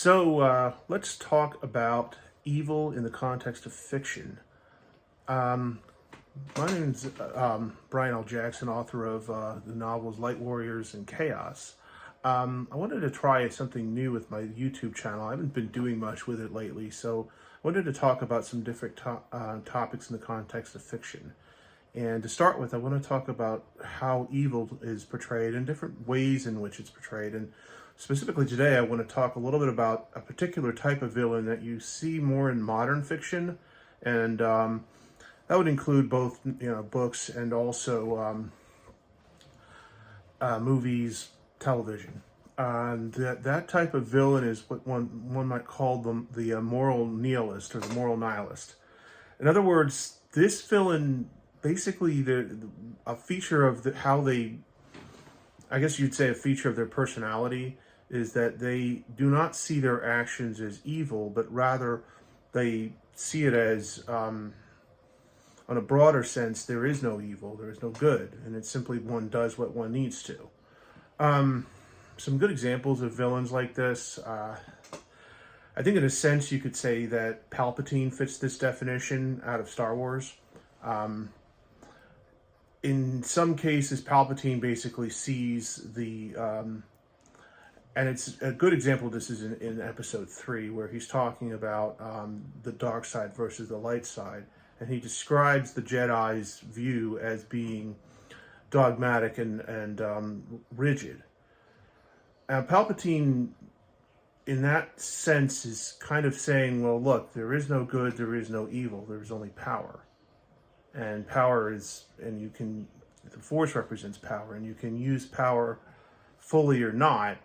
Let's talk about evil in the context of fiction. Um, my name's Brian L. Jackson, author of the novels Light Warriors and Chaos. I wanted to try something new with my YouTube channel. I haven't been doing much with it lately, so I wanted to talk about some different topics in the context of fiction. And to start with, I want to talk about how evil is portrayed and different ways in which it's portrayed. And specifically today, I want to talk a little bit about a particular type of villain that you see more in modern fiction. And that would include both, books and also movies, television. That type of villain is what one might call the moral nihilist or the moral nihilist. In other words, this villain basically a feature of how they, I guess you'd say a feature of their personality is that they do not see their actions as evil, but rather they see it as, on a broader sense, there is no evil, there is no good, and it's simply one does what one needs to. Some good examples of villains like this. I think in a sense you could say that Palpatine fits this definition out of Star Wars. In some cases, Palpatine basically sees and it's a good example of this is in episode 3, where he's talking about the dark side versus the light side. And he describes the Jedi's view as being dogmatic and rigid. Palpatine, in that sense, is kind of saying, well, look, there is no good, there is no evil, there is only power. And power is, the Force represents power, and you can use power fully or not.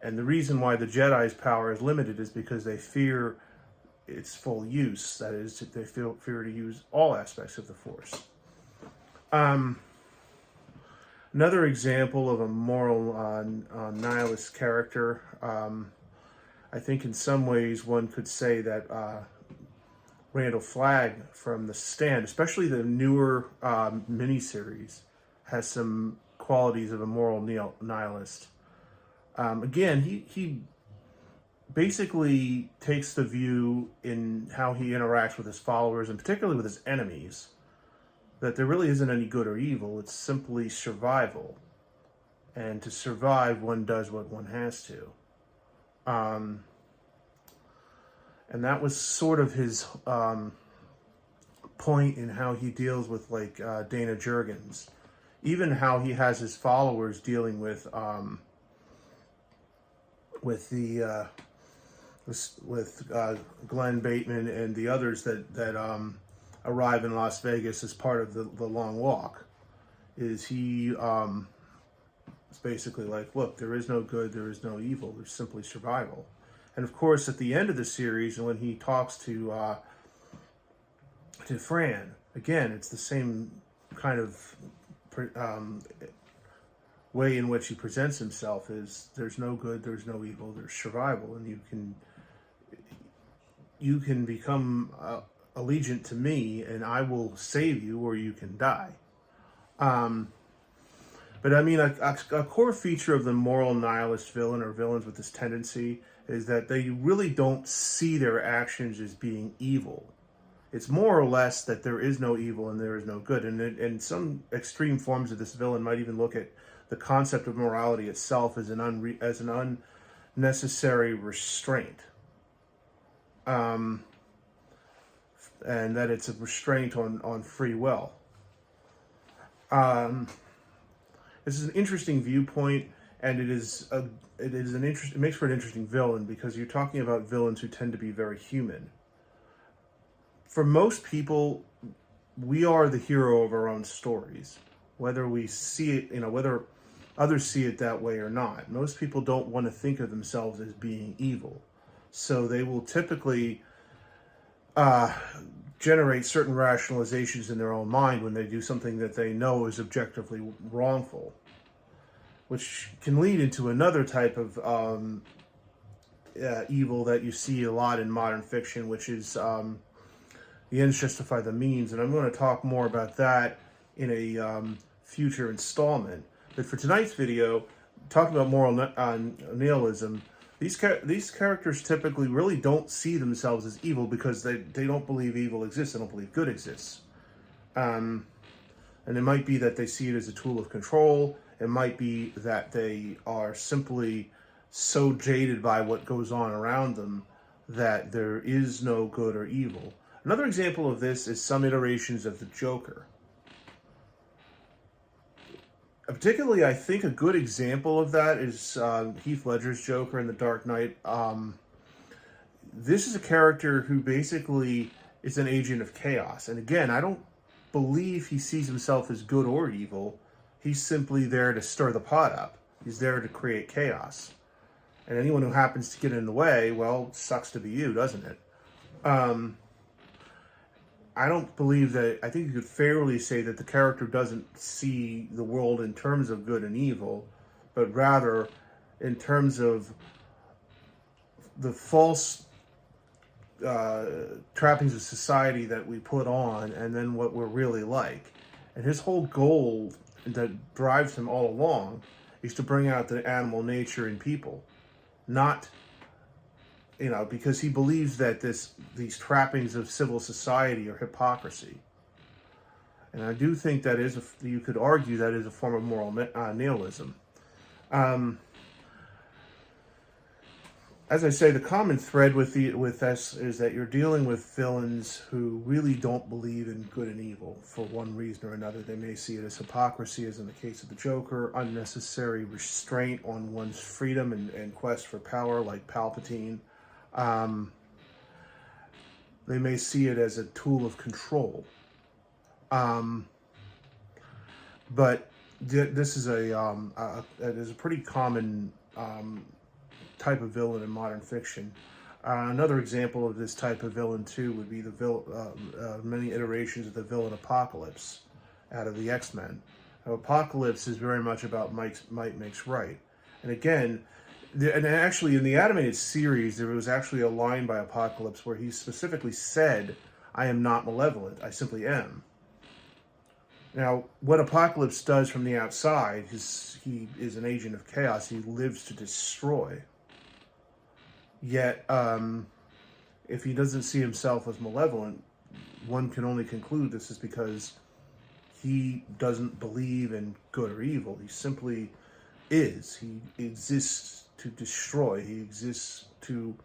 And the reason why the Jedi's power is limited is because they fear its full use. That is, they fear to use all aspects of the Force. Another example of a moral nihilist character, I think in some ways one could say that Randall Flagg from The Stand, especially the newer miniseries, has some qualities of a moral nihilist. Again, he basically takes the view in how he interacts with his followers, and particularly with his enemies, that there really isn't any good or evil, it's simply survival. And to survive, one does what one has to. And that was sort of his point in how he deals with Dana Jurgens. Even how he has his followers dealing with Glenn Bateman and the others that arrive in Las Vegas as part of the long walk. Is he is basically like, look, there is no good, there is no evil, there's simply survival. And of course, at the end of the series, when he talks to Fran, again, it's the same kind of way in which he presents himself. Is there's no good, there's no evil, there's survival, and you can become allegiant to me, and I will save you, or you can die. But I mean, a core feature of the moral nihilist villain, or villains with this tendency, is that they really don't see their actions as being evil. It's more or less that there is no evil and there is no good. And some extreme forms of this villain might even look at the concept of morality itself as an unnecessary restraint. And that it's a restraint on free will. This is an interesting viewpoint, and it makes for an interesting villain, because you're talking about villains who tend to be very human. For most people, we are the hero of our own stories, whether we see it, whether others see it that way or not. Most people don't want to think of themselves as being evil, so they will typically generate certain rationalizations in their own mind when they do something that they know is objectively wrongful, which can lead into another type of evil that you see a lot in modern fiction, which is the ends justify the means. And I'm going to talk more about that in a future installment. But for tonight's video, talking about moral nihilism, these characters typically really don't see themselves as evil because they don't believe evil exists. They don't believe good exists. And it might be that they see it as a tool of control. It might be that they are simply so jaded by what goes on around them that there is no good or evil. Another example of this is some iterations of the Joker. Particularly, I think a good example of that is Heath Ledger's Joker in The Dark Knight. This is a character who basically is an agent of chaos. And again, I don't believe he sees himself as good or evil. He's simply there to stir the pot up. He's there to create chaos. And anyone who happens to get in the way, well, sucks to be you, doesn't it? I don't believe that, I think you could fairly say that the character doesn't see the world in terms of good and evil, but rather in terms of the false trappings of society that we put on and then what we're really like. And his whole goal that drives him all along is to bring out the animal nature in people. Not, because he believes that these trappings of civil society are hypocrisy. And I do think that you could argue that is a form of moral nihilism. As I say, the common thread with this is that you're dealing with villains who really don't believe in good and evil for one reason or another. They may see it as hypocrisy, as in the case of the Joker, unnecessary restraint on one's freedom and quest for power, like Palpatine. They may see it as a tool of control. But this is it is a pretty common type of villain in modern fiction. Another example of this type of villain too would be many iterations of the villain Apocalypse out of the X-Men. Apocalypse is very much about might makes right. And again, and actually in the animated series, there was actually a line by Apocalypse where he specifically said, "I am not malevolent, I simply am." Now, what Apocalypse does from the outside is he is an agent of chaos. He lives to destroy. Yet, if he doesn't see himself as malevolent, one can only conclude this is because he doesn't believe in good or evil. He simply is. He exists to destroy. He exists to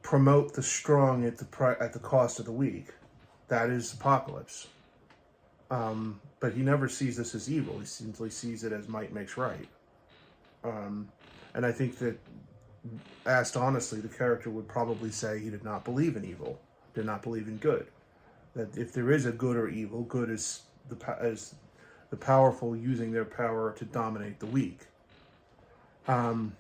promote the strong at the cost of the weak. That is Apocalypse. But he never sees this as evil. He simply sees it as might makes right. And I think that, asked honestly, the character would probably say he did not believe in evil, did not believe in good. That if there is a good or evil, good is the powerful using their power to dominate the weak. So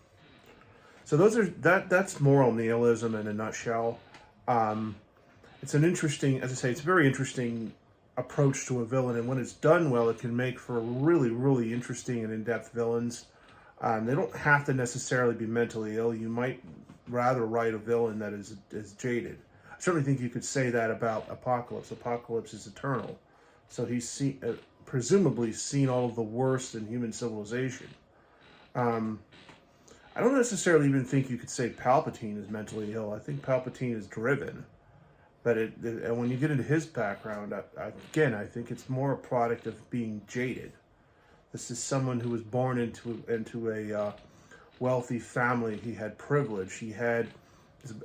that's moral nihilism in a nutshell. It's an interesting, as I say, it's a very interesting approach to a villain, and when it's done well, it can make for really, really interesting and in-depth villains. They don't have to necessarily be mentally ill. You might rather write a villain that is jaded. I certainly think you could say that about Apocalypse. Apocalypse is eternal, so he's presumably seen all of the worst in human civilization. I don't necessarily even think you could say Palpatine is mentally ill. I think Palpatine is driven. But and when you get into his background, again, I think it's more a product of being jaded. This is someone who was born into a wealthy family. He had privilege. He was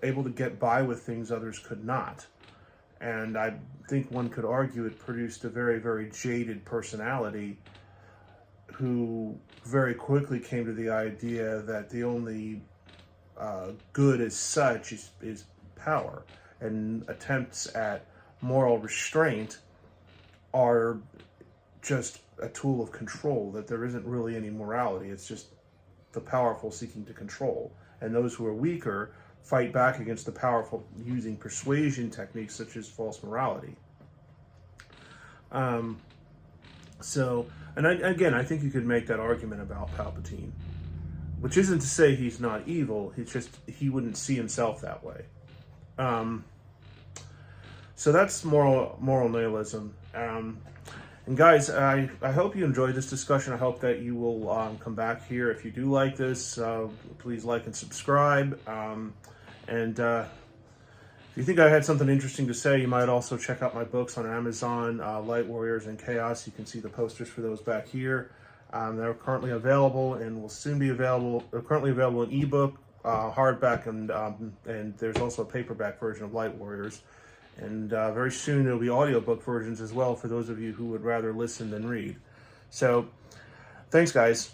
able to get by with things others could not. And I think one could argue it produced a very, very jaded personality who very quickly came to the idea that the only good as such is power. And attempts at moral restraint are just a tool of control, that there isn't really any morality. It's just the powerful seeking to control. And those who are weaker fight back against the powerful using persuasion techniques such as false morality. And I think you could make that argument about Palpatine, which isn't to say he's not evil. It's just he wouldn't see himself that way. So that's moral nihilism. And guys, I hope you enjoyed this discussion. I hope that you will come back here. If you do like this, please like and subscribe. And if you think I had something interesting to say, you might also check out my books on Amazon, Light Warriors and Chaos. You can see the posters for those back here. They're currently available and will soon be available. They're currently available in ebook, hardback, and there's also a paperback version of Light Warriors. And very soon there'll be audiobook versions as well for those of you who would rather listen than read. So, thanks guys.